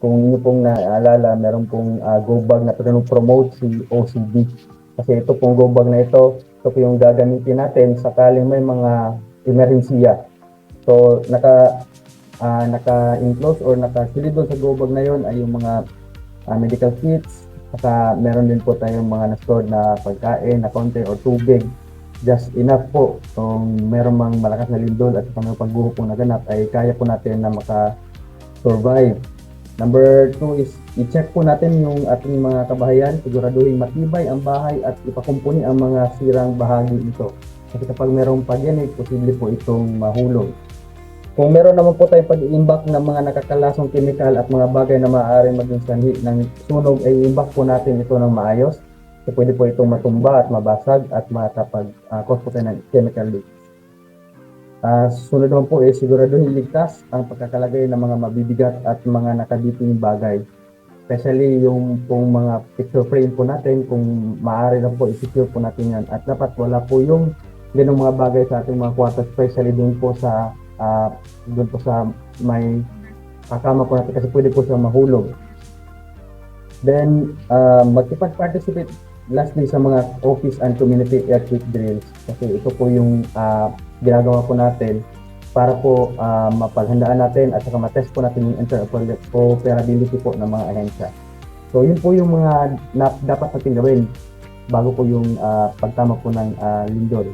kung inyo pong naalala, meron pong go bag na promote si OCD. Kasi ito pong go bag na ito po yung gagamitin natin sakaling may mga emerhensiya. So, naka-enclose or nakasilid doon sa go bag na yon ay yung mga medical kits, saka meron din po tayong mga na-stored na pagkain na konti or tubig. Just enough po. Kung meron mang malakas na lindol at may pagguho po naganap, ay kaya po natin na maka-survive. Number 2 is i-check po natin yung ating mga kabahayan, siguraduhin matibay ang bahay at ipakumpuni ang mga sirang bahagi nito. Kasi kapag merong pagyanig, posible po itong mahulog. Kung meron naman po tayong pag-iimbak ng mga nakakalasong kemikal at mga bagay na maaaring maging sanhi ng sunog, ay iimbak po natin ito ng maayos. So, pwede po itong matumba at mabasag at makapag-cause po tayo ng chemical leak. Sunod naman po siguraduhin ligtas ang pagkakalagay ng mga mabibigat at mga nakabiting bagay. Especially yung pong mga picture frame po natin, kung maaari lang po i-secure po natin yan. At dapat wala po yung ganung mga bagay sa ating mga kwarto, especially doon po sa may kasama po natin kasi pwede po siya mahulog. Then, magkipag-participate lastly sa mga office and community earthquake drills. Kasi ito po yung ginagawa po natin para po mapaghandaan natin at saka matest po natin yung interoperability po ng mga ahensya. So yun po yung mga dapat natin gawin bago po yung pagtama po ng lindol.